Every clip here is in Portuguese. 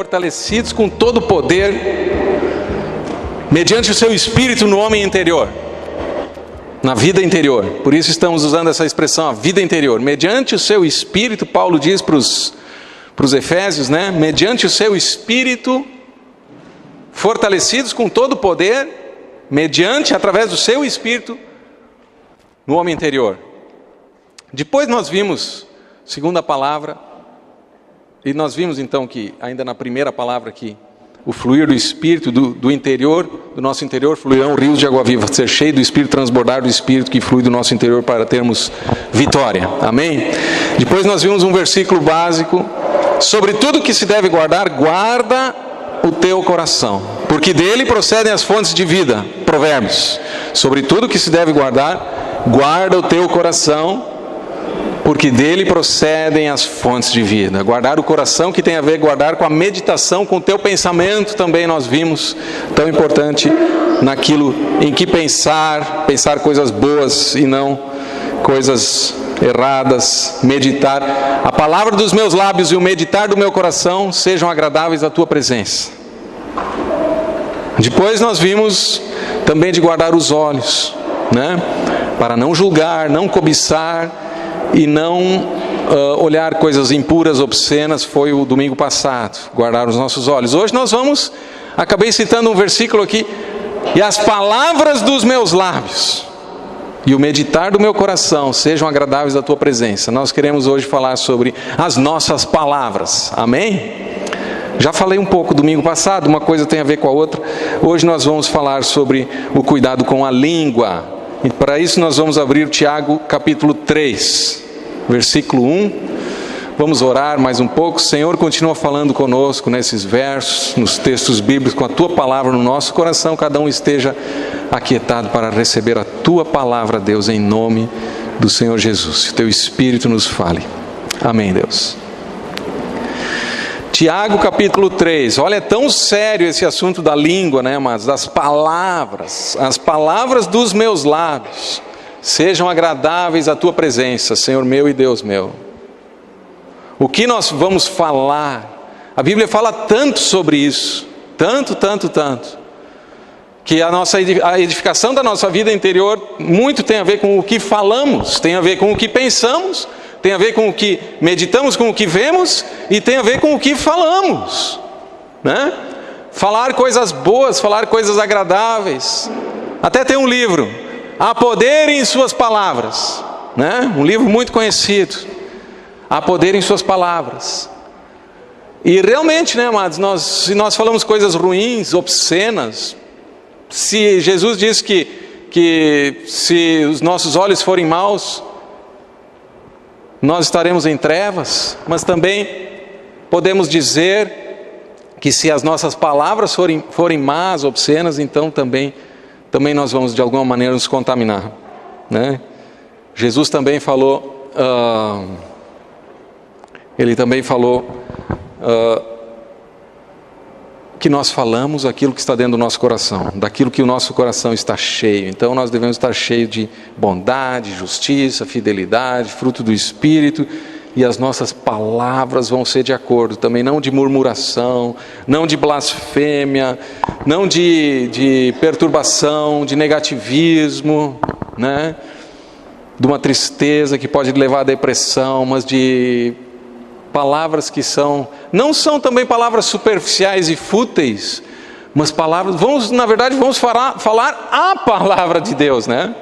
fortalecidos com todo o poder, mediante o seu espírito no homem interior, na vida interior. Por isso estamos usando essa expressão, a vida interior. Mediante o seu espírito, Paulo diz para os Efésios, né? Mediante o seu espírito, fortalecidos com todo o poder, através do seu espírito, no homem interior. Depois nós vimos, segundo a palavra, e nós vimos então que, ainda na primeira palavra aqui, o fluir do Espírito, do interior, do nosso interior, fluirão rios de água viva, ser cheio do Espírito, transbordar do Espírito que flui do nosso interior para termos vitória. Amém? Depois nós vimos um versículo básico, sobre tudo que se deve guardar, guarda o teu coração, porque dele procedem as fontes de vida. Provérbios. Sobre tudo que se deve guardar, guarda o teu coração, porque dele procedem as fontes de vida. Guardar o coração, que tem a ver guardar com a meditação, com o teu pensamento, também nós vimos, tão importante naquilo em que pensar coisas boas e não coisas erradas. Meditar, a palavra dos meus lábios e o meditar do meu coração sejam agradáveis à tua presença. Depois nós vimos também de guardar os olhos, né? Para não julgar, não cobiçar e não olhar coisas impuras, obscenas. Foi o domingo passado, guardar os nossos olhos. Hoje nós vamos, acabei citando um versículo aqui, e as palavras dos meus lábios e o meditar do meu coração sejam agradáveis à tua presença. Nós queremos hoje falar sobre as nossas palavras, amém? Já falei um pouco domingo passado, uma coisa tem a ver com a outra. Hoje nós vamos falar sobre o cuidado com a língua. E para isso nós vamos abrir Tiago capítulo 3, versículo 1. Vamos orar mais um pouco. Senhor, continua falando conosco nesses versos, nos textos bíblicos, com a tua palavra no nosso coração. Cada um esteja aquietado para receber a tua palavra, Deus, em nome do Senhor Jesus. Que o teu Espírito nos fale. Amém, Deus. Tiago capítulo 3, olha, é tão sério esse assunto da língua, né, mas das palavras, as palavras dos meus lábios, sejam agradáveis à tua presença, Senhor meu e Deus meu. O que nós vamos falar, a Bíblia fala tanto sobre isso, tanto, que a edificação da nossa vida interior, muito tem a ver com o que falamos, tem a ver com o que pensamos, tem a ver com o que meditamos, com o que vemos, e tem a ver com o que falamos, né? Falar coisas boas, falar coisas agradáveis. Até tem um livro, Há Poder em Suas Palavras, né? Um livro muito conhecido, Há Poder em Suas Palavras. E realmente, né, amados, se nós falamos coisas ruins, obscenas, se Jesus diz que se os nossos olhos forem maus, nós estaremos em trevas, mas também podemos dizer que se as nossas palavras forem más, obscenas, então também nós vamos de alguma maneira nos contaminar, né? Jesus também falou, ele também falou que nós falamos aquilo que está dentro do nosso coração, daquilo que o nosso coração está cheio. Então nós devemos estar cheios de bondade, justiça, fidelidade, fruto do Espírito, e as nossas palavras vão ser de acordo também, não de murmuração, não de blasfêmia, não de perturbação, de negativismo, né? De uma tristeza que pode levar à depressão, mas de palavras que não são também palavras superficiais e fúteis, mas palavras, vamos falar a palavra de Deus, né?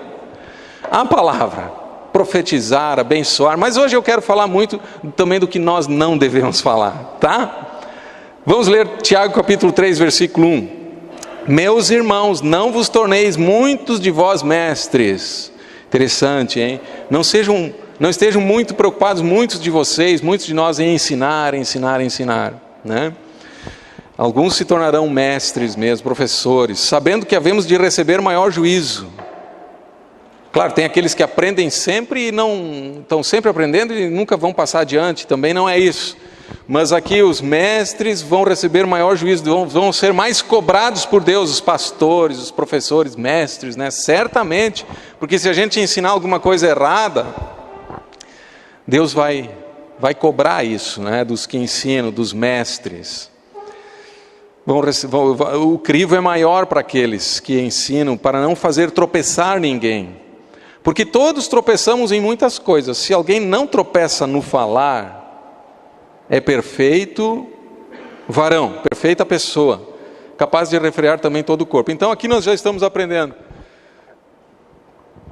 A palavra, profetizar, abençoar. Mas hoje eu quero falar muito também do que nós não devemos falar, tá? Vamos ler Tiago capítulo 3, versículo 1. Meus irmãos, não vos torneis muitos de vós mestres. Interessante, hein? Não estejam muito preocupados, muitos de vocês, muitos de nós, em ensinar, né? Alguns se tornarão mestres mesmo, professores, sabendo que havemos de receber maior juízo. Claro, tem aqueles que aprendem sempre e não estão sempre aprendendo e nunca vão passar adiante, também não é isso. Mas aqui os mestres vão receber maior juízo, vão ser mais cobrados por Deus, os pastores, os professores, mestres, né? Certamente, porque se a gente ensinar alguma coisa errada, Deus vai cobrar isso, né? Dos que ensinam, dos mestres. O crivo é maior para aqueles que ensinam, para não fazer tropeçar ninguém. Porque todos tropeçamos em muitas coisas. Se alguém não tropeça no falar, é perfeito varão, perfeita pessoa, capaz de refrear também todo o corpo. Então aqui nós já estamos aprendendo.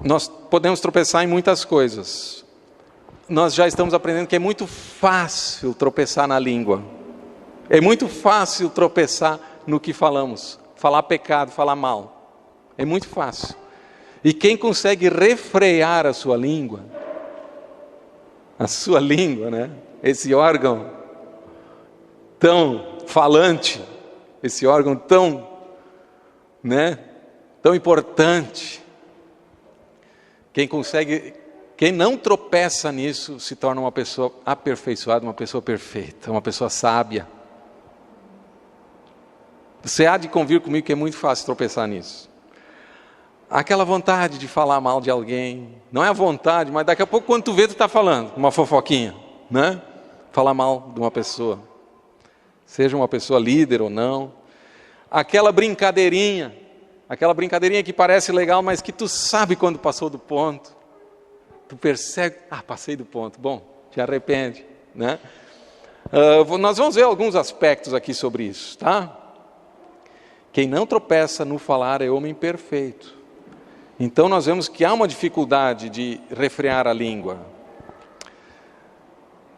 Nós podemos tropeçar em muitas coisas. Nós já estamos aprendendo que é muito fácil tropeçar na língua. É muito fácil tropeçar no que falamos. Falar pecado, falar mal. É muito fácil. E quem consegue refrear a sua língua, né? Esse órgão tão falante, esse órgão tão, né? Tão importante. Quem não tropeça nisso, se torna uma pessoa aperfeiçoada, uma pessoa perfeita, uma pessoa sábia. Você há de convir comigo que é muito fácil tropeçar nisso. Aquela vontade de falar mal de alguém, não é a vontade, mas daqui a pouco quando tu vê, tu está falando, uma fofoquinha, né? Falar mal de uma pessoa, seja uma pessoa líder ou não. Aquela brincadeirinha que parece legal, mas que tu sabe quando passou do ponto. Tu percebe, passei do ponto, bom, te arrepende, né? Nós vamos ver alguns aspectos aqui sobre isso, tá? Quem não tropeça no falar é homem perfeito. Então nós vemos que há uma dificuldade de refrear a língua.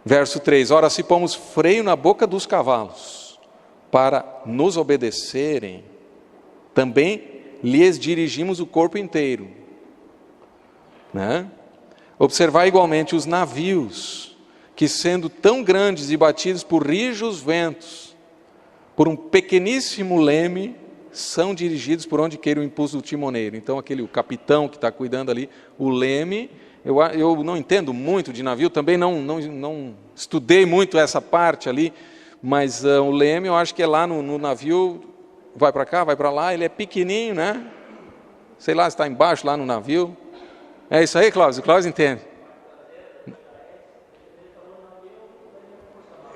Verso 3, ora se pomos freio na boca dos cavalos, para nos obedecerem, também lhes dirigimos o corpo inteiro. Né? Observar igualmente os navios, que sendo tão grandes e batidos por rijos ventos, por um pequeníssimo leme, são dirigidos por onde queira o impulso do timoneiro. Então o capitão que está cuidando ali, o leme, eu não entendo muito de navio, também não estudei muito essa parte ali, mas o leme eu acho que é lá no navio, vai para cá, vai para lá, ele é pequenininho, né? Sei lá, está embaixo lá no navio. É isso aí, Cláudio? Cláudio entende.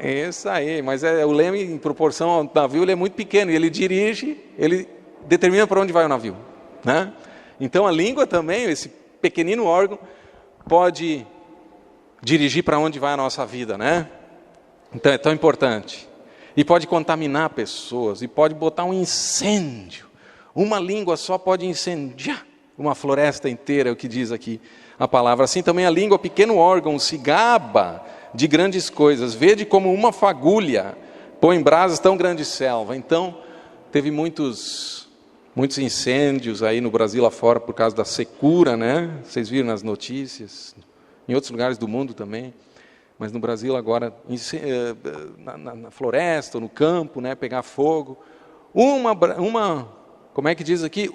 Isso aí, mas o leme em proporção ao navio, ele é muito pequeno, ele dirige, ele determina para onde vai o navio, né? Então a língua também, esse pequenino órgão, pode dirigir para onde vai a nossa vida, né? Então é tão importante. E pode contaminar pessoas, e pode botar um incêndio. Uma língua só pode incendiar uma floresta inteira, é o que diz aqui a palavra. Assim também a língua, pequeno órgão, se gaba de grandes coisas, vede como uma fagulha põe em brasas tão grande selva. Então, teve muitos incêndios aí no Brasil afora por causa da secura, né? Vocês viram nas notícias, em outros lugares do mundo também, mas no Brasil agora, na floresta, no campo, né? Pegar fogo. Como é que diz aqui?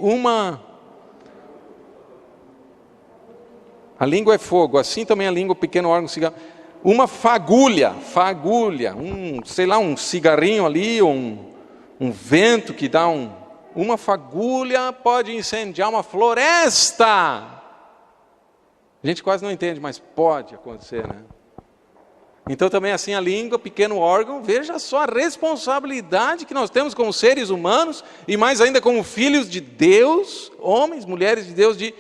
A língua é fogo, assim também a língua, pequeno órgão, cigarro. Uma fagulha, um cigarrinho ali, um vento que dá uma fagulha pode incendiar uma floresta. A gente quase não entende, mas pode acontecer, né? Então também assim a língua, pequeno órgão, veja só a responsabilidade que nós temos como seres humanos, e mais ainda como filhos de Deus, homens, mulheres de Deus, de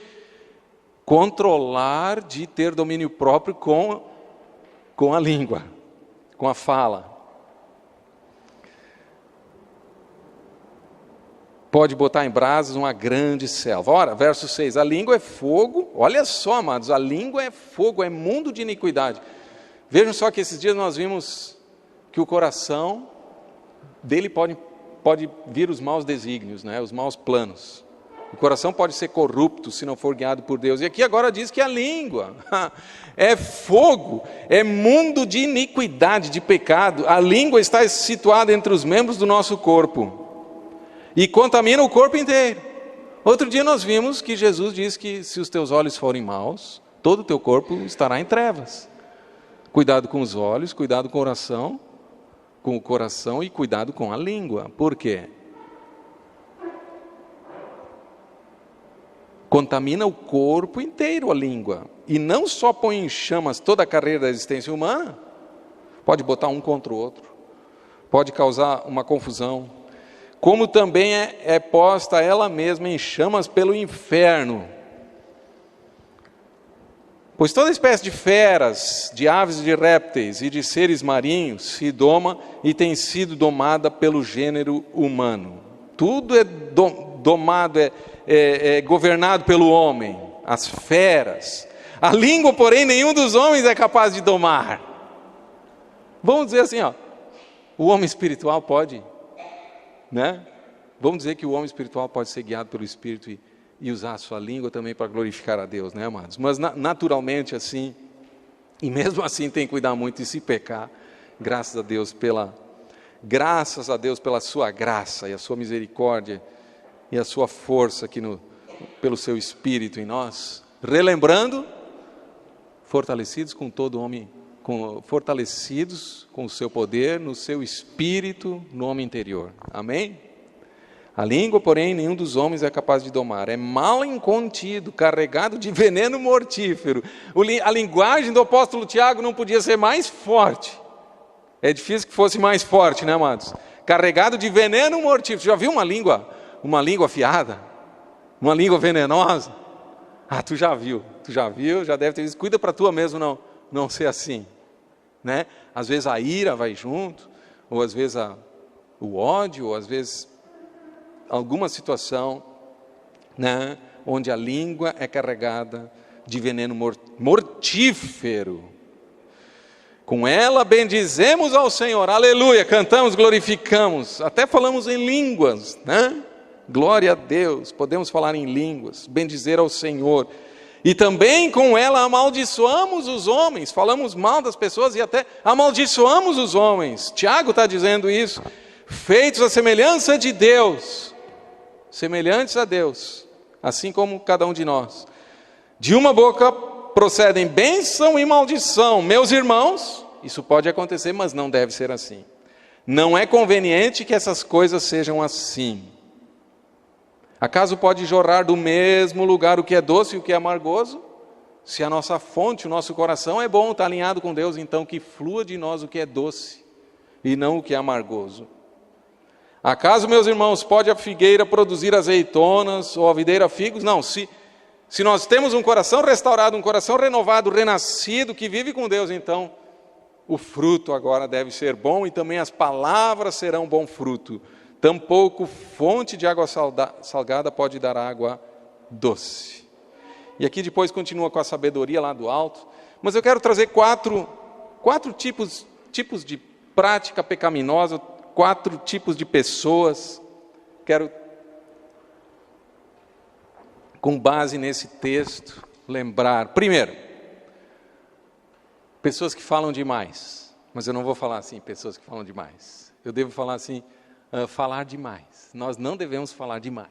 controlar, de ter domínio próprio com a língua, com a fala. Pode botar em brasas uma grande selva. Ora, verso 6, a língua é fogo, olha só, amados, a língua é fogo, é mundo de iniquidade. Vejam só que esses dias nós vimos que o coração dele pode vir os maus desígnios, né? Os maus planos. O coração pode ser corrupto se não for guiado por Deus. E aqui agora diz que a língua é fogo, é mundo de iniquidade, de pecado. A língua está situada entre os membros do nosso corpo e contamina o corpo inteiro. Outro dia nós vimos que Jesus diz que se os teus olhos forem maus, todo o teu corpo estará em trevas. Cuidado com os olhos, cuidado com o coração e cuidado com a língua. Por quê? Contamina o corpo inteiro a língua. E não só põe em chamas toda a carreira da existência humana, pode botar um contra o outro, pode causar uma confusão. como também é posta ela mesma em chamas pelo inferno. Pois toda espécie de feras, de aves e de répteis e de seres marinhos se doma e tem sido domada pelo gênero humano. Tudo é domado, é governado pelo homem, as feras. A língua, porém, nenhum dos homens é capaz de domar. Vamos dizer assim, o homem espiritual pode, né? Vamos dizer que o homem espiritual pode ser guiado pelo Espírito e usar a sua língua também para glorificar a Deus, né, amados? Mas naturalmente assim, e mesmo assim tem que cuidar muito de se pecar, graças a Deus pela sua graça e a sua misericórdia e a sua força aqui pelo seu Espírito em nós, relembrando, fortalecidos com todo homem, fortalecidos com o seu poder, no seu Espírito, no homem interior, amém? A língua, porém, nenhum dos homens é capaz de domar. É mal incontido, carregado de veneno mortífero. A linguagem do apóstolo Tiago não podia ser mais forte. É difícil que fosse mais forte, né, amados? Carregado de veneno mortífero. Você já viu uma língua afiada? Uma língua venenosa? Tu já viu, já deve ter visto. Cuida para tua mesmo não ser assim, né? Às vezes a ira vai junto, ou às vezes o ódio, ou às vezes alguma situação, né, onde a língua é carregada de veneno mortífero. Com ela bendizemos ao Senhor, aleluia, cantamos, glorificamos, até falamos em línguas, né? Glória a Deus, podemos falar em línguas, bendizer ao Senhor. E também com ela amaldiçoamos os homens, falamos mal das pessoas e até amaldiçoamos os homens. Tiago está dizendo isso, feitos à semelhança de Deus, semelhantes a Deus, assim como cada um de nós. De uma boca procedem bênção e maldição. Meus irmãos, isso pode acontecer, mas não deve ser assim. Não é conveniente que essas coisas sejam assim. Acaso pode jorrar do mesmo lugar o que é doce e o que é amargoso? Se a nossa fonte, o nosso coração é bom, está alinhado com Deus, então que flua de nós o que é doce e não o que é amargoso. Acaso, meus irmãos, pode a figueira produzir azeitonas ou a videira figos? Não, se nós temos um coração restaurado, um coração renovado, renascido, que vive com Deus, então o fruto agora deve ser bom e também as palavras serão bom fruto. Tampouco fonte de água salgada pode dar água doce. E aqui depois continua com a sabedoria lá do alto, mas eu quero trazer quatro tipos de prática pecaminosa, 4 tipos de pessoas. Quero, com base nesse texto, lembrar. Primeiro, pessoas que falam demais. Mas eu não vou falar assim, pessoas que falam demais. Eu devo falar assim, falar demais. Nós não devemos falar demais.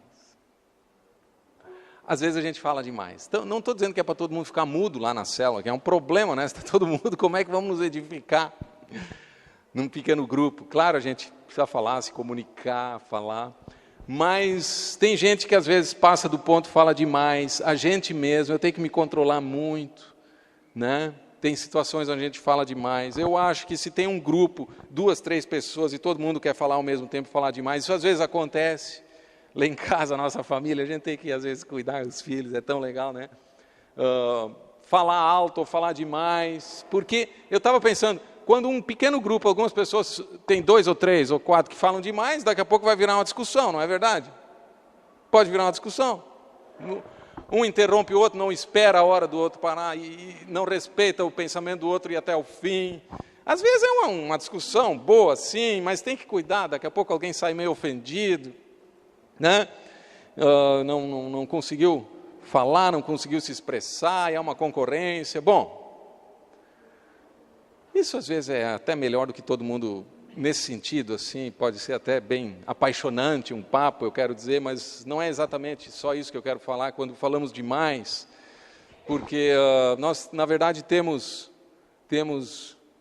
Às vezes a gente fala demais. Então, não estou dizendo que é para todo mundo ficar mudo lá na célula, que é um problema, né? Se está todo mundo, como é que vamos nos edificar num pequeno grupo? Claro, a gente precisa falar, se comunicar, falar, mas tem gente que às vezes passa do ponto, fala demais, a gente mesmo, eu tenho que me controlar muito, né? Tem situações onde a gente fala demais. Eu acho que se tem um grupo, 2, 3 pessoas, e todo mundo quer falar ao mesmo tempo, falar demais, isso às vezes acontece. Lá em casa, a nossa família, a gente tem que às vezes cuidar dos filhos, é tão legal, né? Falar alto ou falar demais, porque eu estava pensando, quando um pequeno grupo, algumas pessoas, tem 2 ou 3 ou 4 que falam demais, daqui a pouco vai virar uma discussão, não é verdade? Pode virar uma discussão. Um interrompe o outro, não espera a hora do outro parar e não respeita o pensamento do outro e até o fim. Às vezes é uma discussão boa, sim, mas tem que cuidar, daqui a pouco alguém sai meio ofendido, né? Não conseguiu falar, não conseguiu se expressar, é uma concorrência. Bom, isso às vezes é até melhor do que todo mundo, nesse sentido, assim, pode ser até bem apaixonante um papo, eu quero dizer, mas não é exatamente só isso que eu quero falar quando falamos demais, porque nós, na verdade, temos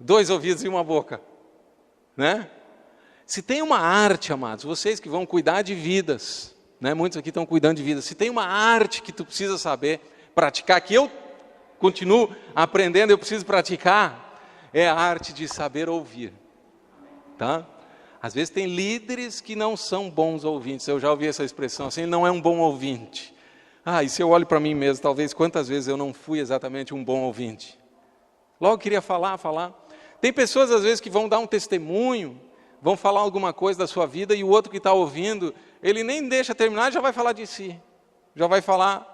2 ouvidos e uma boca, né? Se tem uma arte, amados, vocês que vão cuidar de vidas, né? Muitos aqui estão cuidando de vidas, se tem uma arte que tu precisa saber, praticar, que eu continuo aprendendo, eu preciso praticar, é a arte de saber ouvir. Tá? Às vezes tem líderes que não são bons ouvintes. Eu já ouvi essa expressão assim, ele não é um bom ouvinte. E se eu olho para mim mesmo, talvez quantas vezes eu não fui exatamente um bom ouvinte. Logo queria falar. Tem pessoas às vezes que vão dar um testemunho, vão falar alguma coisa da sua vida e o outro que está ouvindo, ele nem deixa terminar e já vai falar de si. Já vai falar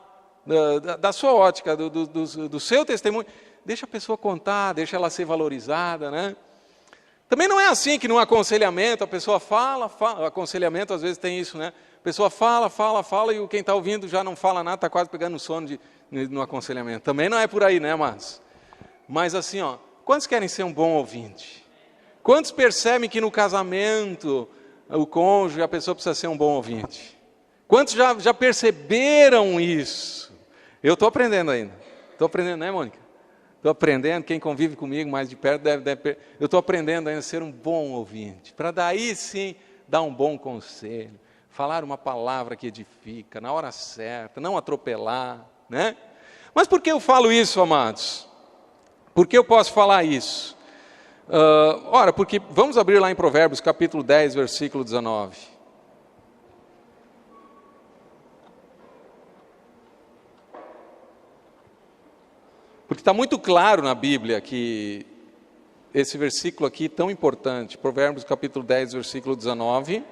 da sua ótica, do seu testemunho. Deixa a pessoa contar, deixa ela ser valorizada, né? Também não é assim que no aconselhamento a pessoa fala, aconselhamento às vezes tem isso, né? A pessoa fala e quem está ouvindo já não fala nada, está quase pegando sono no aconselhamento. Também não é por aí, né, amados? Mas assim, quantos querem ser um bom ouvinte? Quantos percebem que no casamento, o cônjuge, a pessoa precisa ser um bom ouvinte? Quantos já perceberam isso? Eu estou aprendendo ainda. Estou aprendendo, né, Mônica? Estou aprendendo, quem convive comigo mais de perto eu estou aprendendo ainda a ser um bom ouvinte, para daí sim dar um bom conselho, falar uma palavra que edifica, na hora certa, não atropelar, né? Mas por que eu falo isso, amados? Por que eu posso falar isso? Porque vamos abrir lá em Provérbios, capítulo 10, versículo 19. Porque está muito claro na Bíblia que esse versículo aqui tão importante, Provérbios capítulo 10, versículo 19,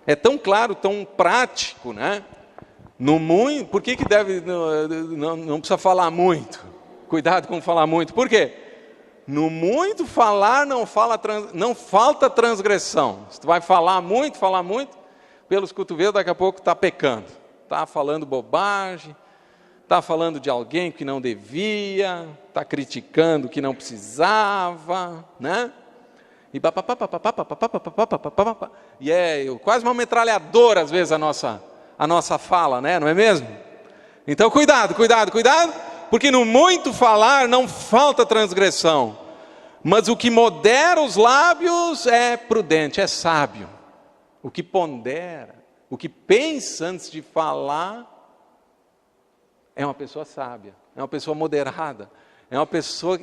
é tão claro, tão prático, né? Por que não precisa falar muito? Cuidado com falar muito. Por quê? No muito falar não falta transgressão. Se tu vai falar muito, pelos cotovelos daqui a pouco está pecando. Está falando bobagem. Está falando de alguém que não devia, está criticando que não precisava, né? E quase uma metralhadora às vezes a nossa fala, né? Não é mesmo? Então cuidado, porque no muito falar não falta transgressão, mas o que modera os lábios é prudente, é sábio. O que pondera, o que pensa antes de falar, é uma pessoa sábia, é uma pessoa moderada, é uma pessoa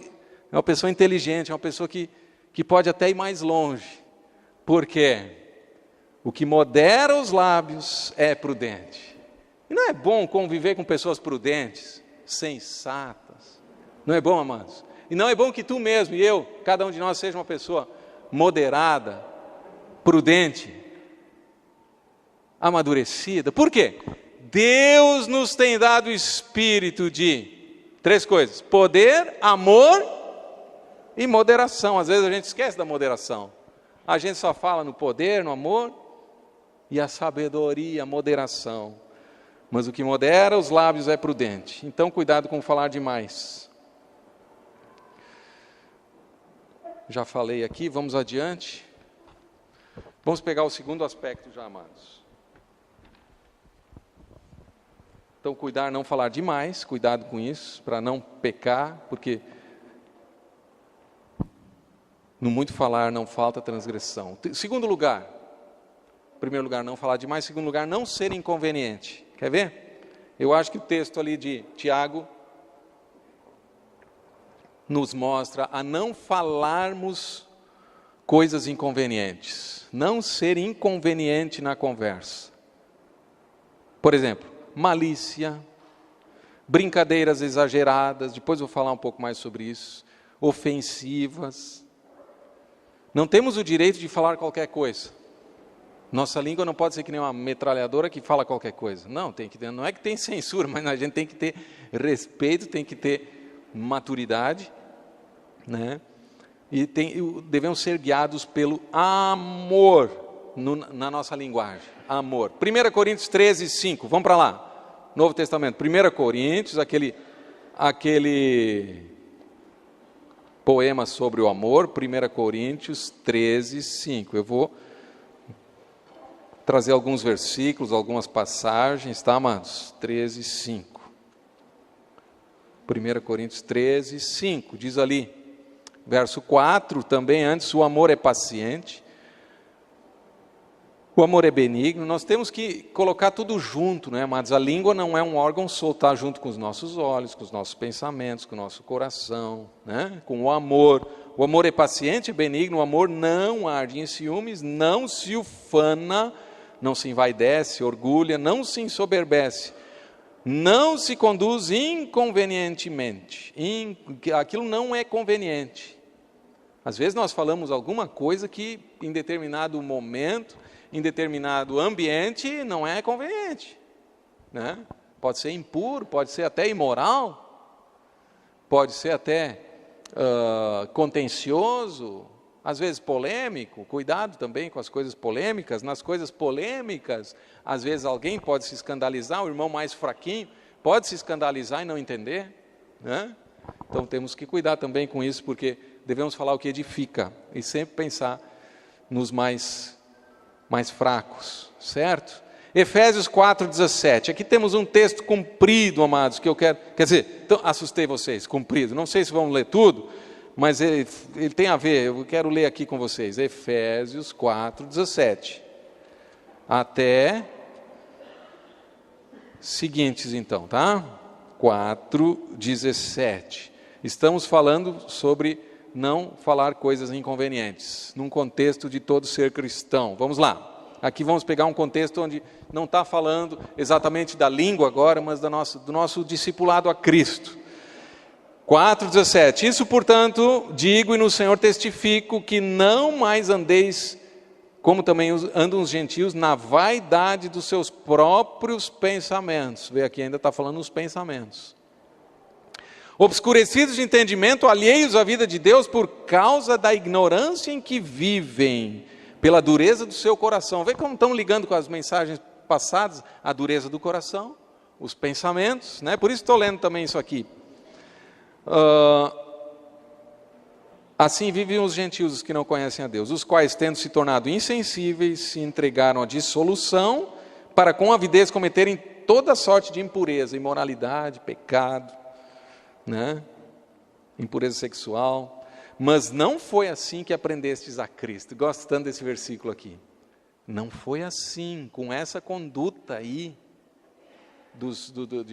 inteligente, é uma pessoa que pode até ir mais longe. Porque o que modera os lábios é prudente. E não é bom conviver com pessoas prudentes, sensatas. Não é bom, amados? E não é bom que tu mesmo e eu, cada um de nós, seja uma pessoa moderada, prudente, amadurecida. Por quê? Deus nos tem dado o espírito de 3 coisas: poder, amor e moderação. Às vezes a gente esquece da moderação. A gente só fala no poder, no amor e a sabedoria, a moderação. Mas o que modera os lábios é prudente. Então cuidado com falar demais. Já falei aqui, vamos adiante. Vamos pegar o segundo aspecto já, amados. Então, não falar demais, cuidado com isso, para não pecar, porque no muito falar não falta transgressão. Segundo lugar, primeiro lugar, não falar demais. Segundo lugar, não ser inconveniente. Quer ver? Eu acho que o texto ali de Tiago nos mostra a não falarmos coisas inconvenientes. Não ser inconveniente na conversa. Por exemplo, malícia, brincadeiras exageradas, depois vou falar um pouco mais sobre isso, ofensivas. Não temos o direito de falar qualquer coisa. Nossa língua não pode ser que nem uma metralhadora que fala qualquer coisa. Não é que tem censura, mas a gente tem que ter respeito, tem que ter maturidade, né? E devemos ser guiados pelo amor na nossa linguagem. Amor. 1 Coríntios 13, 5. Vamos para lá. Novo Testamento. 1 Coríntios, aquele poema sobre o amor. 1 Coríntios 13, 5. Eu vou trazer alguns versículos, algumas passagens, tá, amados? 13, 5. 1 Coríntios 13, 5. Diz ali, verso 4, também antes, o amor é paciente. O amor é benigno. Nós temos que colocar tudo junto, né, amados? A língua não é um órgão solto, está junto com os nossos olhos, com os nossos pensamentos, com o nosso coração, né? Com o amor. O amor é paciente e benigno, o amor não arde em ciúmes, não se ufana, não se envaidece, orgulha, não se ensoberbece, não se conduz inconvenientemente. Aquilo não é conveniente. Às vezes nós falamos alguma coisa que em determinado momento, em determinado ambiente, não é conveniente, né? Pode ser impuro, pode ser até imoral, pode ser até contencioso, às vezes polêmico. Cuidado também com as coisas polêmicas. Nas coisas polêmicas, às vezes alguém pode se escandalizar, o irmão mais fraquinho pode se escandalizar e não entender, né? Então temos que cuidar também com isso, porque devemos falar o que edifica e sempre pensar nos mais fracos, certo? Efésios 4,17, aqui temos um texto comprido, amados, que eu quero, quer dizer, então, assustei vocês, comprido, não sei se vão ler tudo, mas ele tem a ver, eu quero ler aqui com vocês, Efésios 4,17, até seguintes então, tá? 4,17, estamos falando sobre não falar coisas inconvenientes, num contexto de todo ser cristão. Vamos lá. Aqui vamos pegar um contexto onde não está falando exatamente da língua agora, mas do nosso discipulado a Cristo. 4,17. Isso, portanto, digo e no Senhor testifico que não mais andeis, como também andam os gentios, na vaidade dos seus próprios pensamentos. Vê aqui, ainda está falando os pensamentos. Obscurecidos de entendimento, alheios à vida de Deus por causa da ignorância em que vivem, pela dureza do seu coração. Vê como estão ligando com as mensagens passadas, a dureza do coração, os pensamentos, né? Por isso estou lendo também isso aqui. Assim vivem os gentios, os que não conhecem a Deus, os quais, tendo se tornado insensíveis, se entregaram à dissolução, para com avidez cometerem toda sorte de impureza, imoralidade, pecado, né? Impureza sexual. Mas não foi assim que aprendestes a Cristo. Gosto tanto desse versículo aqui. Não foi assim, com essa conduta aí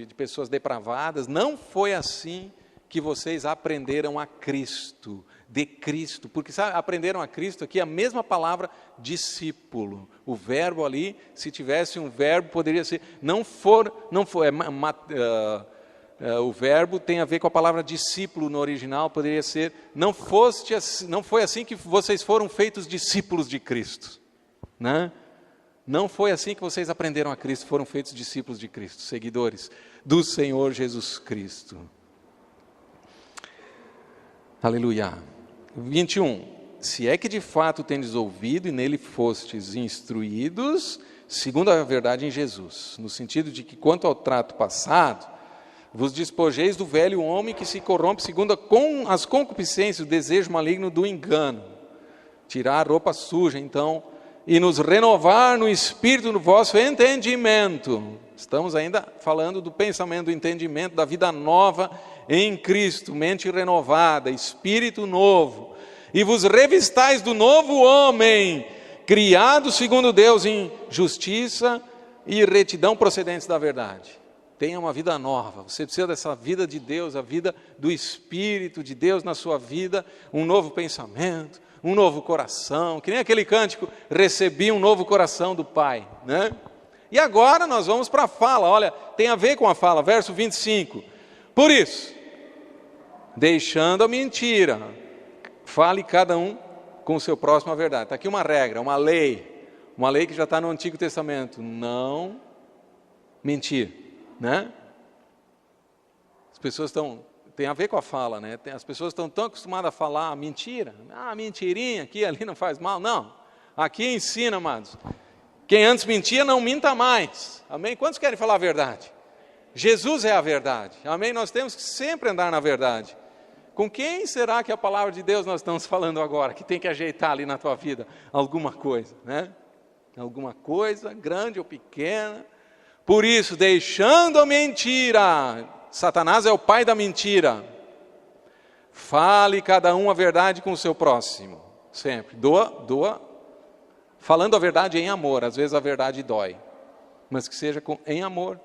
de pessoas depravadas, não foi assim que vocês aprenderam a Cristo, de Cristo, porque sabe, aprenderam a Cristo aqui, a mesma palavra discípulo, o verbo ali, se tivesse um verbo, poderia ser, o verbo tem a ver com a palavra discípulo no original, poderia ser, não foi assim que vocês foram feitos discípulos de Cristo, né? Não foi assim que vocês aprenderam a Cristo, foram feitos discípulos de Cristo, seguidores do Senhor Jesus Cristo. Aleluia. 21. Se é que de fato tendes ouvido e nele fostes instruídos, segundo a verdade em Jesus, no sentido de que quanto ao trato passado, vos despojeis do velho homem que se corrompe segundo as concupiscências, o desejo maligno do engano. Tirar a roupa suja, então, e nos renovar no espírito do vosso entendimento. Estamos ainda falando do pensamento, do entendimento, da vida nova em Cristo, mente renovada, espírito novo. E vos revistais do novo homem, criado segundo Deus em justiça e retidão procedentes da verdade. Tenha uma vida nova, você precisa dessa vida de Deus, a vida do Espírito de Deus na sua vida, um novo pensamento, um novo coração, que nem aquele cântico, recebi um novo coração do Pai, né? E agora nós vamos para a fala, olha, tem a ver com a fala, verso 25, por isso, deixando a mentira, fale cada um com o seu próximo a verdade. Está aqui uma regra, uma lei que já está no Antigo Testamento, não mentir. Né? As pessoas tem a ver com a fala, né? As pessoas estão tão acostumadas a falar mentira, mentirinha, aqui ali não faz mal, não, aqui ensina, amados, quem antes mentia não minta mais, amém? Quantos querem falar a verdade? Jesus é a verdade, amém? Nós temos que sempre andar na verdade. Com quem será que a palavra de Deus nós estamos falando agora, que tem que ajeitar ali na tua vida alguma coisa, né? Alguma coisa, grande ou pequena. Por isso, deixando a mentira, Satanás é o pai da mentira, fale cada um a verdade com o seu próximo, sempre, falando a verdade em amor. Às vezes a verdade dói, mas que seja em amor,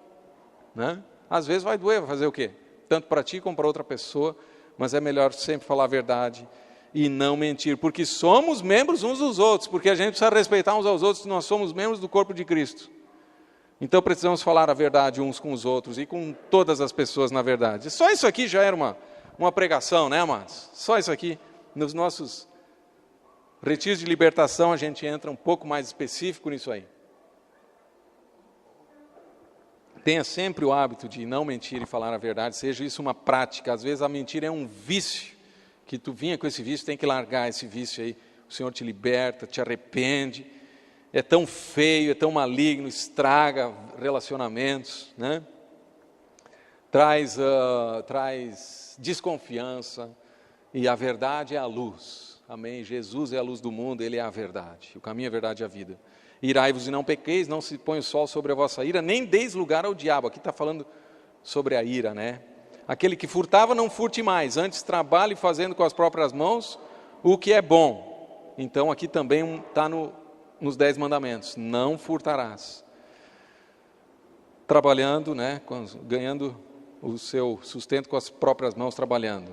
né? Às vezes vai doer, vai fazer o quê? Tanto para ti como para outra pessoa, mas é melhor sempre falar a verdade e não mentir, porque somos membros uns dos outros, porque a gente precisa respeitar uns aos outros, nós somos membros do corpo de Cristo. Então precisamos falar a verdade uns com os outros e com todas as pessoas na verdade. Só isso aqui já era uma pregação, né, amados? Só isso aqui. Nos nossos retiros de libertação a gente entra um pouco mais específico nisso aí. Tenha sempre o hábito de não mentir e falar a verdade, seja isso uma prática. Às vezes a mentira é um vício, que tu vinha com esse vício, tem que largar esse vício aí. O Senhor te liberta, te arrepende. É tão feio, é tão maligno, estraga relacionamentos, né? Traz desconfiança, e a verdade é a luz. Amém? Jesus é a luz do mundo, Ele é a verdade. O caminho, a verdade e a vida. Irai-vos e não pequeis, não se põe o sol sobre a vossa ira, nem deis lugar ao diabo. Aqui está falando sobre a ira, né? Aquele que furtava, não furte mais, antes trabalhe fazendo com as próprias mãos o que é bom. Então aqui também está nos 10 mandamentos, não furtarás. Trabalhando, né? Ganhando o seu sustento com as próprias mãos, trabalhando.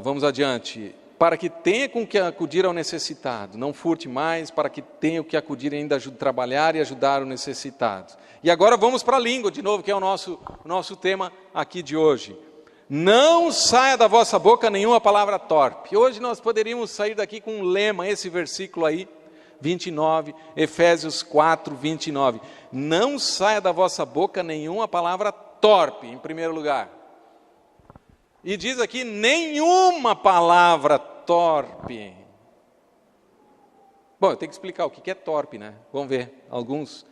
Vamos adiante. Para que tenha com que acudir ao necessitado, não furte mais, para que tenha o que acudir ainda a trabalhar e ajudar o necessitado. E agora vamos para a língua de novo, que é o nosso tema aqui de hoje. Não saia da vossa boca nenhuma palavra torpe. Hoje nós poderíamos sair daqui com um lema, esse versículo aí, 29, Efésios 4, 29. Não saia da vossa boca nenhuma palavra torpe, em primeiro lugar. E diz aqui, nenhuma palavra torpe. Bom, eu tenho que explicar o que é torpe, né? Vamos ver. Alguns,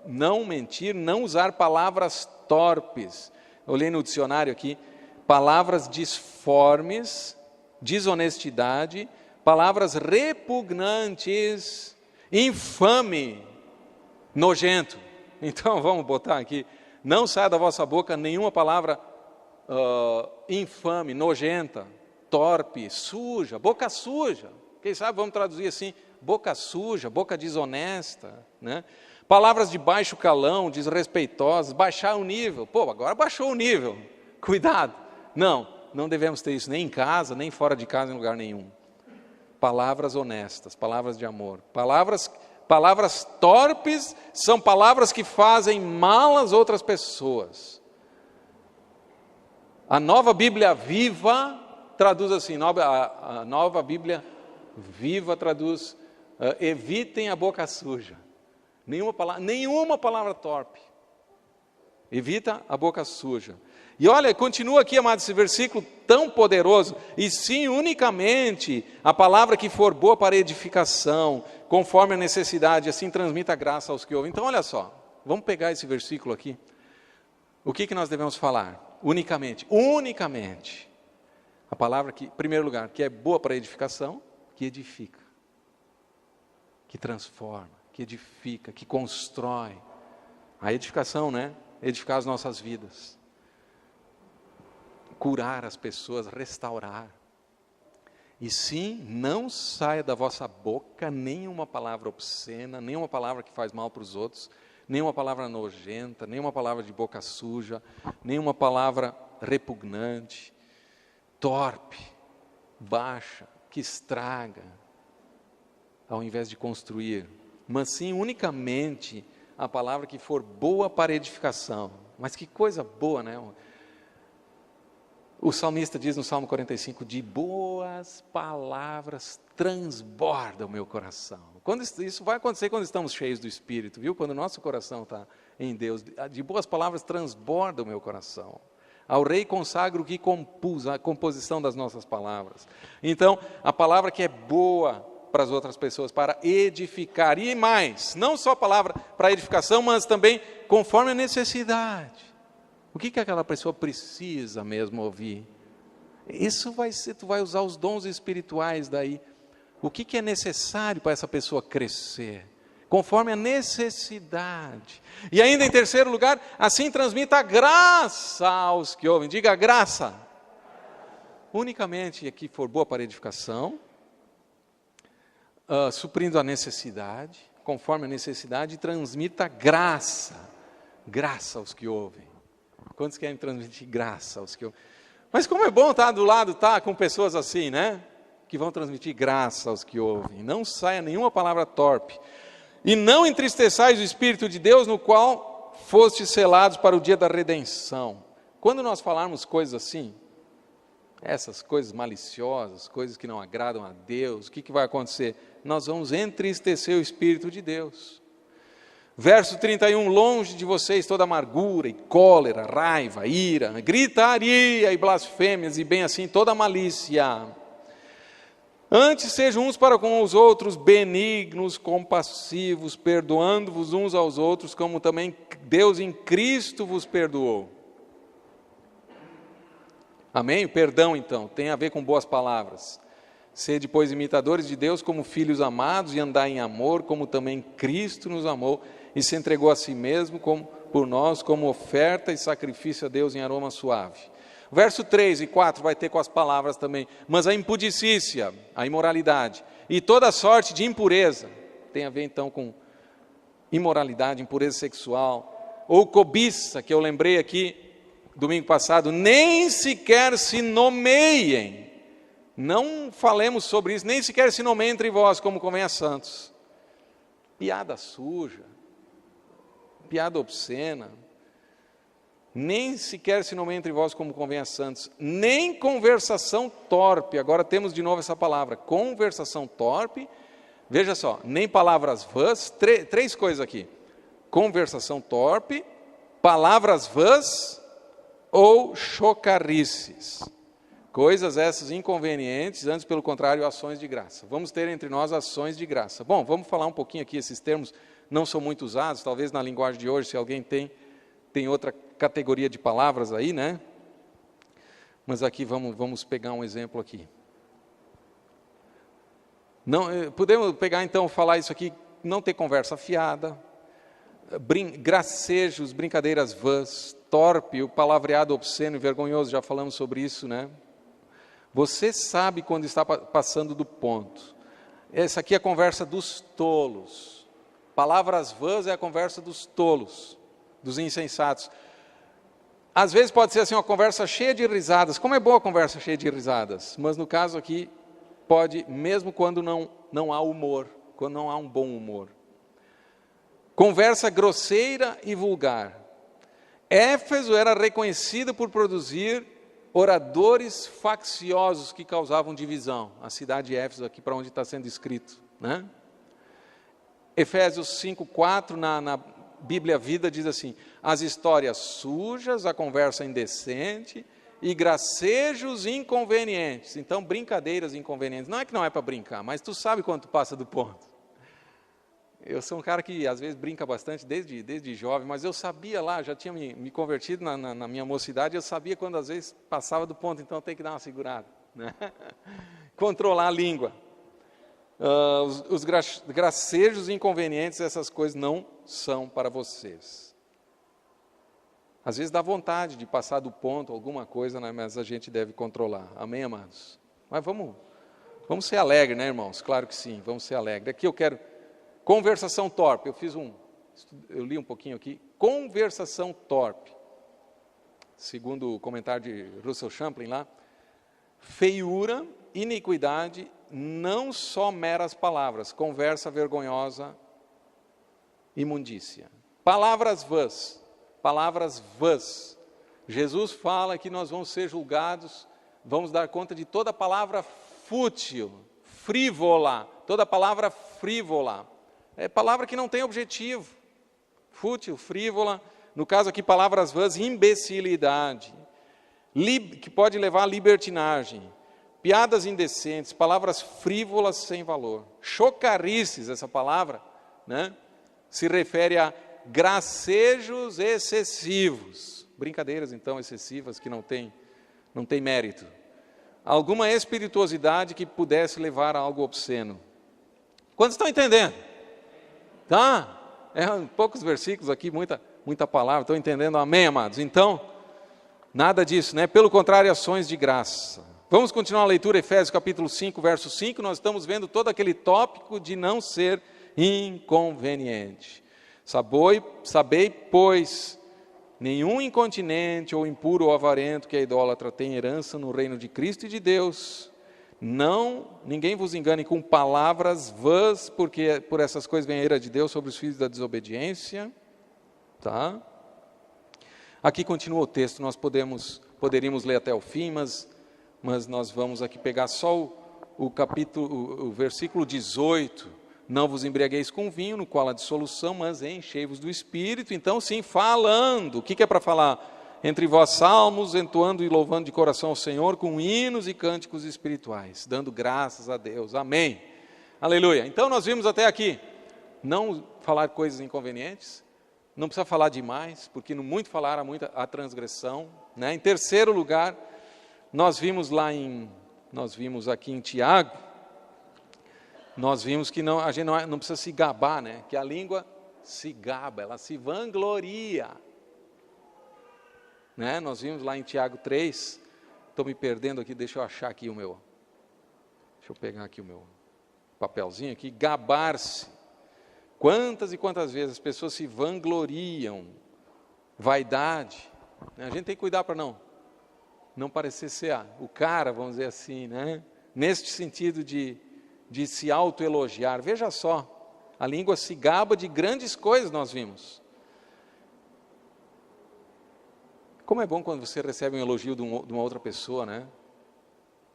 não mentir, não usar palavras torpes. Eu olhei no dicionário aqui, palavras disformes, desonestidade, palavras repugnantes, infame, nojento. Então, vamos botar aqui, não saia da vossa boca nenhuma palavra infame, nojenta, torpe, suja, boca suja. Quem sabe vamos traduzir assim, boca suja, boca desonesta, né? Palavras de baixo calão, desrespeitosas, baixar o nível. Pô, agora baixou o nível, cuidado. Não devemos ter isso nem em casa, nem fora de casa, em lugar nenhum. Palavras honestas, palavras de amor. Palavras torpes são palavras que fazem mal às outras pessoas. A Nova Bíblia Viva traduz assim, a Nova Bíblia Viva traduz, evitem a boca suja. Nenhuma palavra torpe. Evita a boca suja. E olha, continua aqui, amado, esse versículo tão poderoso. E sim, unicamente a palavra que for boa para edificação, conforme a necessidade, assim transmita graça aos que ouvem. Então, olha só, vamos pegar esse versículo aqui. O que nós devemos falar? Unicamente. A palavra que, em primeiro lugar, que é boa para edificação, que edifica, que transforma, que edifica, que constrói. A edificação, né? Edificar as nossas vidas. Curar as pessoas, restaurar. E sim, não saia da vossa boca nenhuma palavra obscena, nenhuma palavra que faz mal para os outros, nenhuma palavra nojenta, nenhuma palavra de boca suja, nenhuma palavra repugnante, torpe, baixa, que estraga, ao invés de construir. Mas sim, unicamente a palavra que for boa para edificação. Mas que coisa boa, né? O salmista diz no Salmo 45, de boas palavras transborda o meu coração. Isso vai acontecer quando estamos cheios do Espírito, viu? Quando o nosso coração está em Deus, de boas palavras transborda o meu coração. Ao Rei consagro o que compus, a composição das nossas palavras. Então, a palavra que é boa para as outras pessoas, para edificar, e mais, não só a palavra para edificação, mas também conforme a necessidade. O que aquela pessoa precisa mesmo ouvir? Isso vai ser, tu vai usar os dons espirituais daí. O que é necessário para essa pessoa crescer? Conforme a necessidade. E ainda em terceiro lugar, assim transmita a graça aos que ouvem. Diga graça. Unicamente que for boa para edificação, suprindo a necessidade, conforme a necessidade, e transmita graça aos que ouvem. Quantos querem transmitir graça aos que ouvem? Mas como é bom estar do lado, com pessoas assim, né? Que vão transmitir graça aos que ouvem. Não saia nenhuma palavra torpe. E não entristeçais o Espírito de Deus, no qual fostes selados para o dia da redenção. Quando nós falarmos coisas assim, essas coisas maliciosas, coisas que não agradam a Deus, o que vai acontecer? Nós vamos entristecer o Espírito de Deus. Verso 31, longe de vocês toda amargura e cólera, raiva, ira, gritaria e blasfêmias, e bem assim toda malícia. Antes sejam uns para com os outros benignos, compassivos, perdoando-vos uns aos outros, como também Deus em Cristo vos perdoou. Amém? O perdão, então, tem a ver com boas palavras. Sede, pois, imitadores de Deus como filhos amados, e andai em amor, como também Cristo nos amou, e se entregou a si mesmo por nós, como oferta e sacrifício a Deus em aroma suave. Verso 3 e 4 vai ter com as palavras também. Mas a impudicícia, a imoralidade, e toda sorte de impureza, tem a ver então com imoralidade, impureza sexual, ou cobiça, que eu lembrei aqui domingo passado, nem sequer se nomeiem. Não falemos sobre isso, nem sequer se nomeiem entre vós, como convém a santos. Piada suja, piada obscena, nem sequer se nomeiem entre vós, como convém a santos, nem conversação torpe. Agora temos de novo essa palavra, conversação torpe. Veja só, nem palavras vãs, três coisas aqui: conversação torpe, palavras vãs ou chocarrices. Coisas essas inconvenientes, antes pelo contrário, ações de graça. Vamos ter entre nós ações de graça. Bom, vamos falar um pouquinho aqui, esses termos não são muito usados, talvez na linguagem de hoje, se alguém tem outra categoria de palavras aí, né? Mas aqui vamos pegar um exemplo aqui. Não, podemos pegar então, falar isso aqui, não ter conversa fiada, gracejos, brincadeiras vãs, torpe, o palavreado obsceno e vergonhoso, já falamos sobre isso, né? Você sabe quando está passando do ponto. Essa aqui é a conversa dos tolos. Palavras vãs é a conversa dos tolos, dos insensatos. Às vezes pode ser assim uma conversa cheia de risadas. Como é boa a conversa cheia de risadas? Mas no caso aqui, pode, mesmo quando não há humor, quando não há um bom humor. Conversa grosseira e vulgar. Éfeso era reconhecido por produzir oradores facciosos que causavam divisão. A cidade de Éfeso, aqui para onde está sendo escrito, né? Efésios 5:4, na Bíblia Vida, diz assim: as histórias sujas, a conversa indecente e gracejos inconvenientes. Então, brincadeiras inconvenientes. Não é que não é para brincar, mas tu sabe quando tu passa do ponto. Eu sou um cara que às vezes brinca bastante desde jovem, mas eu sabia lá, já tinha me convertido na minha mocidade, eu sabia quando às vezes passava do ponto, então tem que dar uma segurada, né? Controlar a língua. Os gracejos inconvenientes, essas coisas não são para vocês. Às vezes dá vontade de passar do ponto alguma coisa, né? Mas a gente deve controlar. Amém, amados? Mas vamos ser alegres, né, irmãos? Claro que sim, vamos ser alegres. Aqui eu quero conversação torpe. Eu li um pouquinho aqui. Conversação torpe. Segundo o comentário de Russell Champlin lá, feiura, iniquidade, não só meras palavras, conversa vergonhosa, imundícia. Palavras vãs. Jesus fala que nós vamos ser julgados, vamos dar conta de toda palavra fútil, frívola, toda palavra frívola. É palavra que não tem objetivo. Fútil, frívola, no caso aqui palavras vãs, imbecilidade, que pode levar à libertinagem, piadas indecentes, palavras frívolas sem valor. Chocarrices, essa palavra, né, se refere a gracejos excessivos, brincadeiras então excessivas que não tem mérito. Alguma espirituosidade que pudesse levar a algo obsceno. Quantos estão entendendo? Tá? Poucos versículos aqui, muita palavra, estão entendendo? Amém, amados? Então, nada disso, né? Pelo contrário, ações de graça. Vamos continuar a leitura, Efésios capítulo 5, verso 5, nós estamos vendo todo aquele tópico de não ser inconveniente. Sabei, pois, nenhum incontinente ou impuro ou avarento que é idólatra tem herança no reino de Cristo e de Deus. Ninguém vos engane com palavras vãs, porque por essas coisas vem a ira de Deus sobre os filhos da desobediência. Tá? Aqui continua o texto, nós poderíamos ler até o fim, mas nós vamos aqui pegar só o versículo 18. Não vos embriagueis com vinho, no qual há dissolução, mas enchei-vos do Espírito. Então, sim, falando. O que é para falar? Entre vós salmos, entoando e louvando de coração ao Senhor, com hinos e cânticos espirituais, dando graças a Deus. Amém. Aleluia. Então, nós vimos até aqui, não falar coisas inconvenientes, não precisa falar demais, porque no muito falar há transgressão. Né? Em terceiro lugar, nós vimos aqui em Tiago, nós vimos que a gente não precisa se gabar, né? Que a língua se gaba, ela se vangloria. Né? Nós vimos lá em Tiago 3, estou me perdendo aqui, deixa eu achar aqui deixa eu pegar aqui o meu papelzinho aqui, gabar-se. Quantas e quantas vezes as pessoas se vangloriam, vaidade, né? A gente tem que cuidar para não parecer ser o cara, vamos dizer assim, né? Neste sentido de se autoelogiar. Veja só, a língua se gaba de grandes coisas, nós vimos. Como é bom quando você recebe um elogio de uma outra pessoa, né?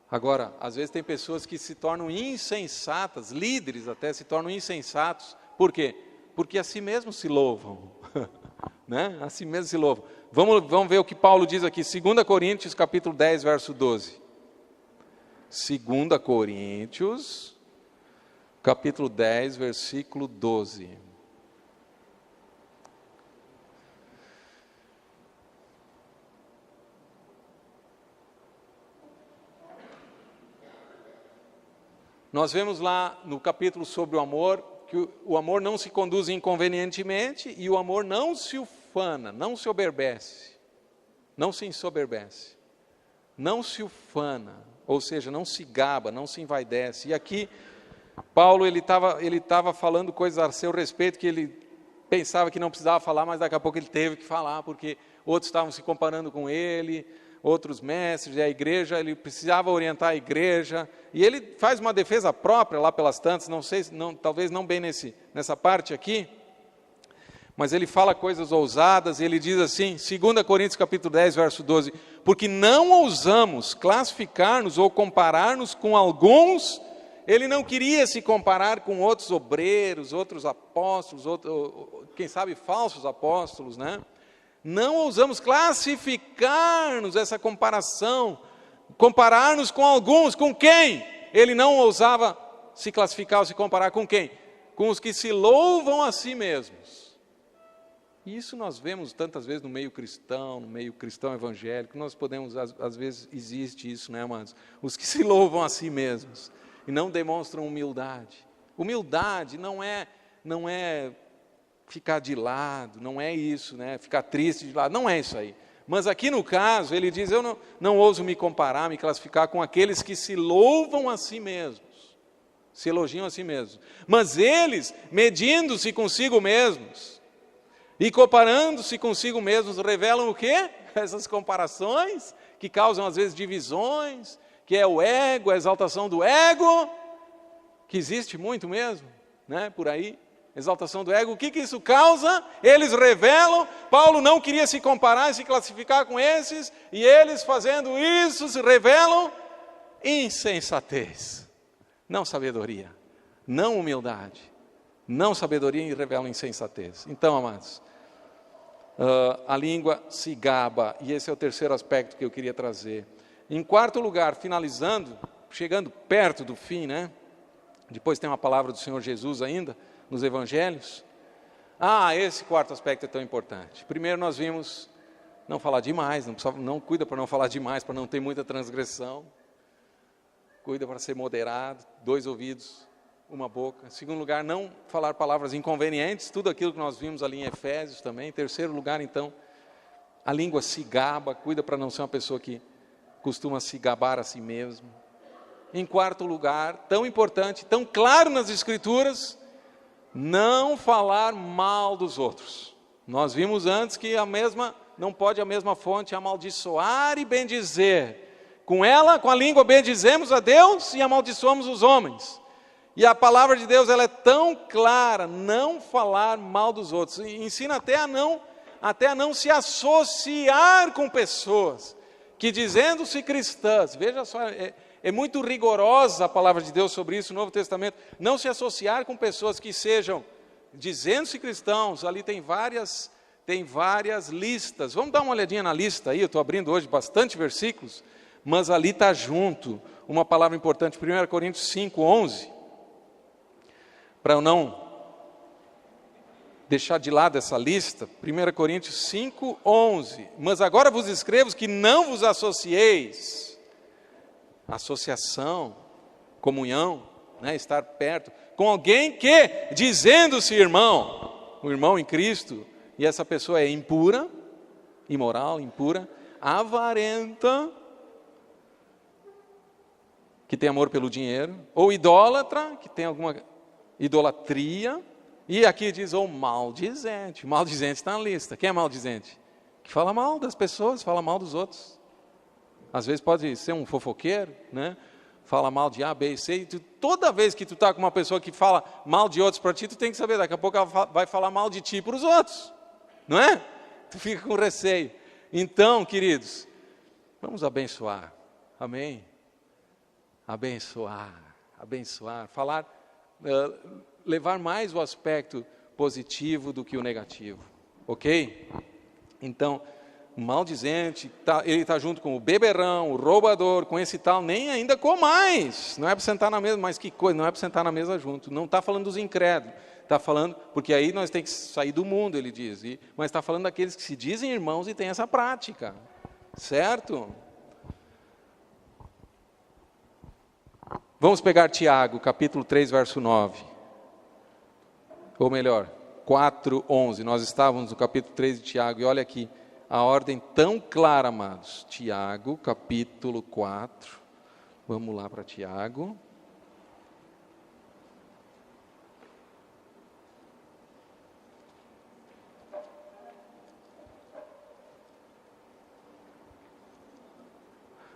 Agora, às vezes tem pessoas que se tornam insensatas, líderes até se tornam insensatos. Por quê? Porque a si mesmos se louvam. Né? A si mesmos se louvam. Vamos ver o que Paulo diz aqui, 2 Coríntios capítulo 10, verso 12. 2 Coríntios, capítulo 10, versículo 12. Nós vemos lá no capítulo sobre o amor, que o amor não se conduz inconvenientemente e o amor não se ufana, não se oberbece, não se ensoberbece, não se ufana, ou seja, não se gaba, não se envaidece. E aqui, Paulo ele estava falando coisas a seu respeito que ele pensava que não precisava falar, mas daqui a pouco ele teve que falar, porque outros estavam se comparando com ele, outros mestres, e a igreja, ele precisava orientar a igreja, e ele faz uma defesa própria lá pelas tantas, talvez não bem nessa parte aqui, mas ele fala coisas ousadas, e ele diz assim, 2 Coríntios capítulo 10, verso 12, porque não ousamos classificar-nos ou comparar-nos com alguns, ele não queria se comparar com outros obreiros, outros apóstolos, quem sabe falsos apóstolos, né? Não ousamos classificar-nos, essa comparação, comparar-nos com alguns, com quem? Ele não ousava se classificar ou se comparar com quem? Com os que se louvam a si mesmos. E isso nós vemos tantas vezes no meio cristão evangélico, nós podemos, às vezes existe isso, né, amados? Os que se louvam a si mesmos e não demonstram humildade. Humildade não é ficar de lado, não é isso, né? Ficar triste de lado, não é isso aí. Mas aqui no caso, ele diz, eu não ouso me comparar, me classificar com aqueles que se louvam a si mesmos, se elogiam a si mesmos. Mas eles, medindo-se consigo mesmos, e comparando-se consigo mesmos, revelam o quê? Essas comparações, que causam às vezes divisões, que é o ego, a exaltação do ego, que existe muito mesmo, né? Por aí. Exaltação do ego, o que isso causa? Eles revelam, Paulo não queria se comparar e se classificar com esses, e eles fazendo isso se revelam insensatez, não sabedoria, não humildade, não sabedoria e revelam insensatez. Então, amados, a língua se gaba, e esse é o terceiro aspecto que eu queria trazer. Em quarto lugar, finalizando, chegando perto do fim, né? Depois tem uma palavra do Senhor Jesus ainda, nos evangelhos. Esse quarto aspecto é tão importante. Primeiro nós vimos, não falar demais, não cuida para não falar demais, para não ter muita transgressão. Cuida para ser moderado, 2 ouvidos, 1 boca. Em segundo lugar, não falar palavras inconvenientes, tudo aquilo que nós vimos ali em Efésios também. Em terceiro lugar, então, a língua se gaba, cuida para não ser uma pessoa que costuma se gabar a si mesmo. Em quarto lugar, tão importante, tão claro nas Escrituras, não falar mal dos outros. Nós vimos antes que não pode a mesma fonte amaldiçoar e bendizer. Com ela, com a língua, bendizemos a Deus e amaldiçoamos os homens. E a palavra de Deus ela é tão clara, não falar mal dos outros. Ensina até a não se associar com pessoas que, dizendo-se cristãs, veja só, é muito rigorosa a palavra de Deus sobre isso no Novo Testamento, não se associar com pessoas que sejam, dizendo-se cristãos, ali tem várias listas. Vamos dar uma olhadinha na lista aí, eu estou abrindo hoje bastante versículos, mas ali está junto uma palavra importante, 1 Coríntios 5:11, para eu não deixar de lado essa lista, 1 Coríntios 5:11, mas agora vos escrevo que não vos associeis, associação, comunhão, né, estar perto, com alguém que, dizendo-se irmão, o irmão em Cristo, e essa pessoa é impura, imoral, impura, avarenta, que tem amor pelo dinheiro, ou idólatra, que tem alguma idolatria, e aqui diz, ou maldizente. Maldizente está na lista. Quem é maldizente? Que fala mal das pessoas, fala mal dos outros. Às vezes pode ser um fofoqueiro, né? Fala mal de A, B e C. E toda vez que tu está com uma pessoa que fala mal de outros para ti, tu tem que saber, daqui a pouco ela vai falar mal de ti para os outros. Não é? Tu fica com receio. Então, queridos, vamos abençoar. Amém? Abençoar, falar, levar mais o aspecto positivo do que o negativo, ok? Então, o maldizente, ele está junto com o beberrão, o roubador, com esse tal, nem ainda comais, não é para sentar na mesa, mas que coisa, não é para sentar na mesa junto, não está falando dos incrédulos, está falando, porque aí nós temos que sair do mundo, ele diz, mas está falando daqueles que se dizem irmãos e têm essa prática, certo? Vamos pegar Tiago, capítulo 3, verso 9. Ou melhor, 4:11. Nós estávamos no capítulo 3 de Tiago, e olha aqui, a ordem tão clara, amados. Tiago, capítulo 4. Vamos lá para Tiago.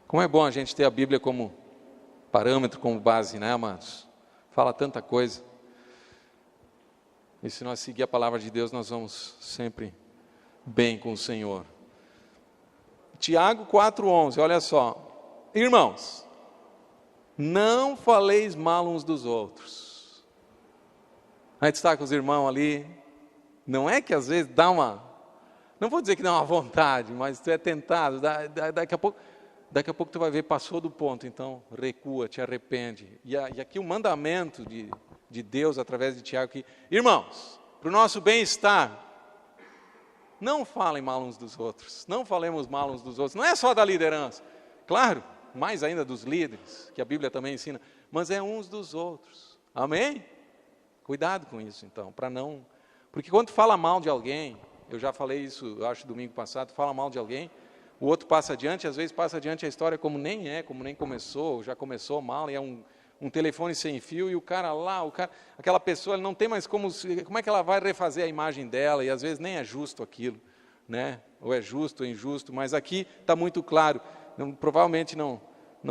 Como é bom a gente ter a Bíblia como parâmetro, como base, né, amados? Fala tanta coisa. E se nós seguir a palavra de Deus, nós vamos sempre bem com o Senhor. Tiago 4:11, olha só. Irmãos, não faleis mal uns dos outros. A gente está com os irmãos ali. Não é que às vezes dá uma... Não vou dizer que dá uma vontade, mas tu é tentado. Daqui a pouco tu vai ver, passou do ponto. Então, recua, te arrepende. E aqui o mandamento de Deus, através de Tiago, que, irmãos, para o nosso bem-estar, não falem mal uns dos outros, não falemos mal uns dos outros, não é só da liderança, claro, mais ainda dos líderes, que a Bíblia também ensina, mas é uns dos outros, amém? Cuidado com isso então, para não, porque quando fala mal de alguém, eu já falei isso, eu acho domingo passado, fala mal de alguém, o outro passa adiante, às vezes passa adiante a história como nem começou, já começou mal, e é um telefone sem fio, e o cara lá, aquela pessoa, ele não tem mais como é que ela vai refazer a imagem dela, e às vezes nem é justo aquilo, né? Ou é justo ou injusto, mas aqui está muito claro, provavelmente não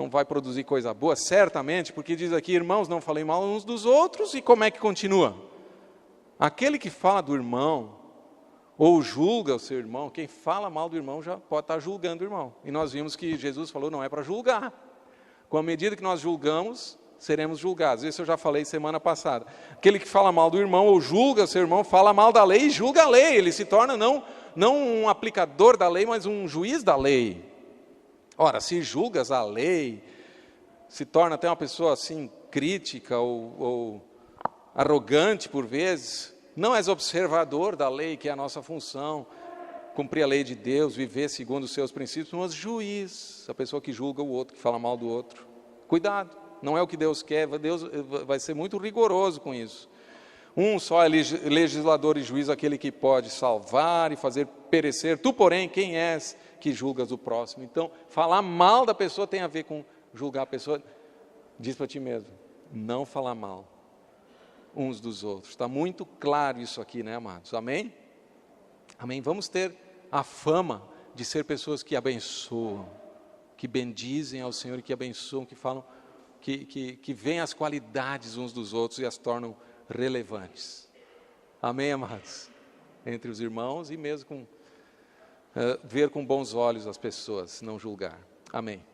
vai produzir coisa boa, certamente, porque diz aqui, irmãos, não falem mal uns dos outros, e como é que continua? Aquele que fala do irmão, ou julga o seu irmão, quem fala mal do irmão já pode estar julgando o irmão, e nós vimos que Jesus falou, não é para julgar, com a medida que nós julgamos, seremos julgados. Isso eu já falei semana passada. Aquele que fala mal do irmão ou julga seu irmão, fala mal da lei e julga a lei. Ele se torna não um aplicador da lei, mas um juiz da lei. Ora, se julgas a lei, se torna até uma pessoa assim, crítica ou arrogante por vezes, não és observador da lei, que é a nossa função, cumprir a lei de Deus, viver segundo os seus princípios, mas juiz, a pessoa que julga o outro, que fala mal do outro. Cuidado. Não é o que Deus quer, Deus vai ser muito rigoroso com isso. Um só é legislador e juiz, aquele que pode salvar e fazer perecer. Tu, porém, quem és que julgas o próximo. Então, falar mal da pessoa tem a ver com julgar a pessoa. Diz para ti mesmo, não falar mal uns dos outros. Está muito claro isso aqui, né, amados? Amém? Amém? Vamos ter a fama de ser pessoas que abençoam, que bendizem ao Senhor e que abençoam, que falam, que veem as qualidades uns dos outros e as tornam relevantes. Amém, amados? Entre os irmãos e mesmo ver com bons olhos as pessoas, não julgar. Amém.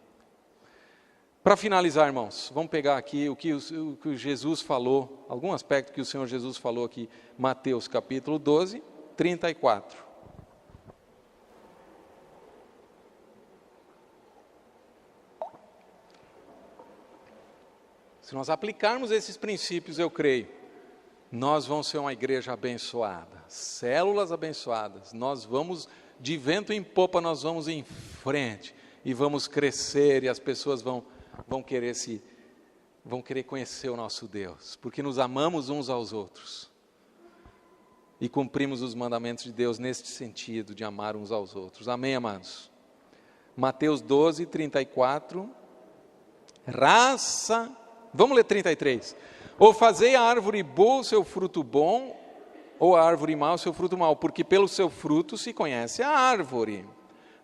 Para finalizar, irmãos, vamos pegar aqui o que Jesus falou, algum aspecto que o Senhor Jesus falou aqui, Mateus capítulo 12, 34. Se nós aplicarmos esses princípios, eu creio, nós vamos ser uma igreja abençoada, células abençoadas, nós vamos, de vento em popa, nós vamos em frente, e vamos crescer, e as pessoas vão querer conhecer o nosso Deus, porque nos amamos uns aos outros, e cumprimos os mandamentos de Deus neste sentido, de amar uns aos outros. Amém, amados? Mateus 12, 34, vamos ler 33, ou fazei a árvore boa o seu fruto bom, ou a árvore má o seu fruto mau, porque pelo seu fruto se conhece a árvore.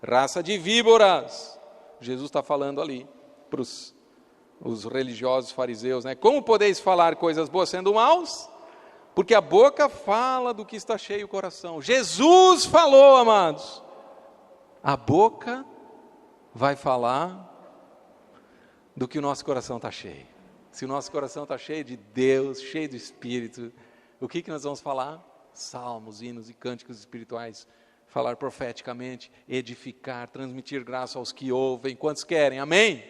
Raça de víboras, Jesus está falando ali, para os religiosos fariseus, né? Como podeis falar coisas boas sendo maus? Porque a boca fala do que está cheio o coração. Jesus falou, amados. A boca vai falar do que o nosso coração está cheio. Se o nosso coração está cheio de Deus, cheio do Espírito, o que nós vamos falar? Salmos, hinos e cânticos espirituais. Falar profeticamente, edificar, transmitir graça aos que ouvem. Quantos querem? Amém?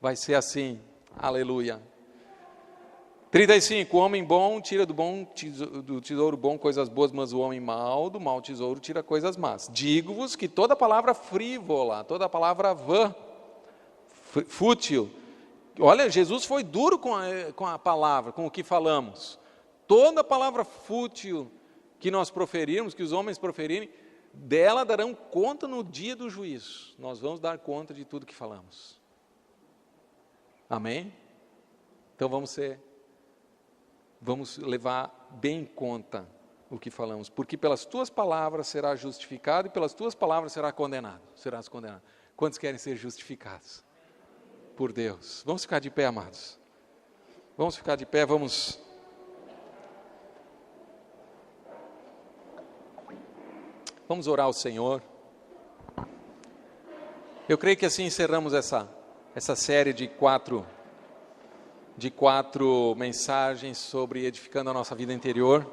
Vai ser assim, aleluia. 35, o homem bom tira do tesouro bom coisas boas, mas o homem mau do mau tesouro tira coisas más. Digo-vos que toda palavra frívola, toda palavra vã, fútil, olha, Jesus foi duro com a palavra, com o que falamos. Toda palavra fútil que nós proferirmos, que os homens proferirem, dela darão conta no dia do juízo. Nós vamos dar conta de tudo que falamos. Amém? Então vamos levar bem em conta o que falamos, porque pelas tuas palavras serás justificado e pelas tuas palavras serás condenado. Quantos querem ser justificados por Deus? Vamos ficar de pé, amados. Vamos ficar de pé, vamos orar ao Senhor. Eu creio que assim encerramos essa série de quatro mensagens sobre edificando a nossa vida interior,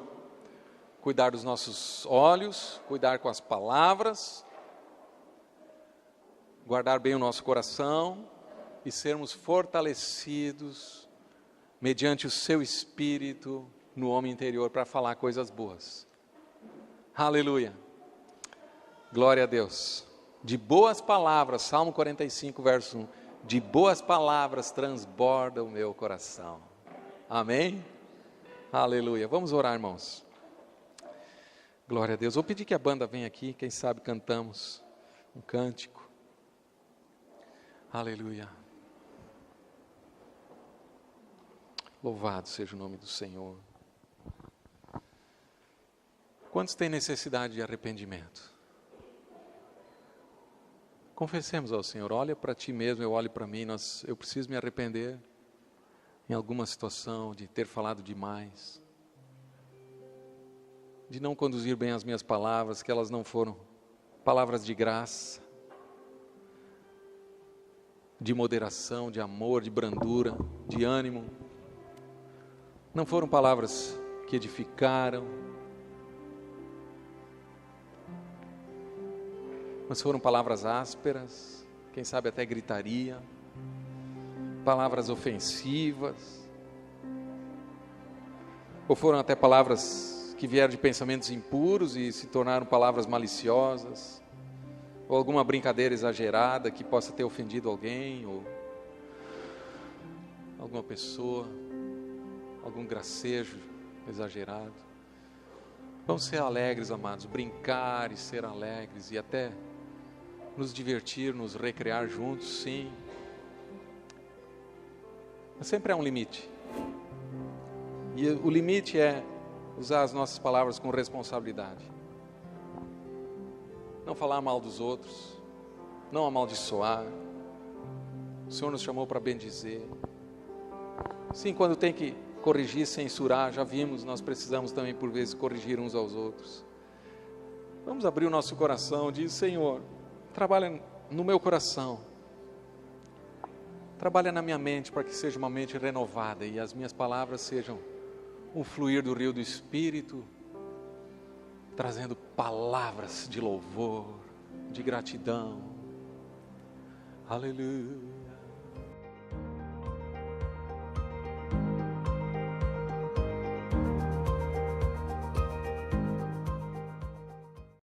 cuidar dos nossos olhos, cuidar com as palavras, guardar bem o nosso coração e sermos fortalecidos mediante o seu Espírito no homem interior para falar coisas boas. Aleluia! Glória a Deus. De boas palavras, Salmo 45, verso 1. De boas palavras transborda o meu coração. Amém? Aleluia. Vamos orar, irmãos. Glória a Deus. Vou pedir que a banda venha aqui, quem sabe cantamos um cântico. Aleluia. Louvado seja o nome do Senhor. Quantos têm necessidade de arrependimento? Confessemos ao Senhor, olha para ti mesmo, eu olho para mim, eu preciso me arrepender em alguma situação, de ter falado demais, de não conduzir bem as minhas palavras, que elas não foram palavras de graça, de moderação, de amor, de brandura, de ânimo, não foram palavras que edificaram, mas foram palavras ásperas, quem sabe até gritaria, palavras ofensivas, ou foram até palavras que vieram de pensamentos impuros e se tornaram palavras maliciosas, ou alguma brincadeira exagerada que possa ter ofendido alguém, ou alguma pessoa, algum gracejo exagerado. Vamos ser alegres, amados, brincar e ser alegres e até nos divertir, nos recrear juntos, sim. Mas sempre há um limite. E o limite é usar as nossas palavras com responsabilidade. Não falar mal dos outros, não amaldiçoar. O Senhor nos chamou para bendizer. Sim, quando tem que corrigir, censurar, já vimos, nós precisamos também por vezes corrigir uns aos outros. Vamos abrir o nosso coração, diz: Senhor, trabalha no meu coração, trabalha na minha mente para que seja uma mente renovada e as minhas palavras sejam um fluir do rio do Espírito, trazendo palavras de louvor, de gratidão. Aleluia.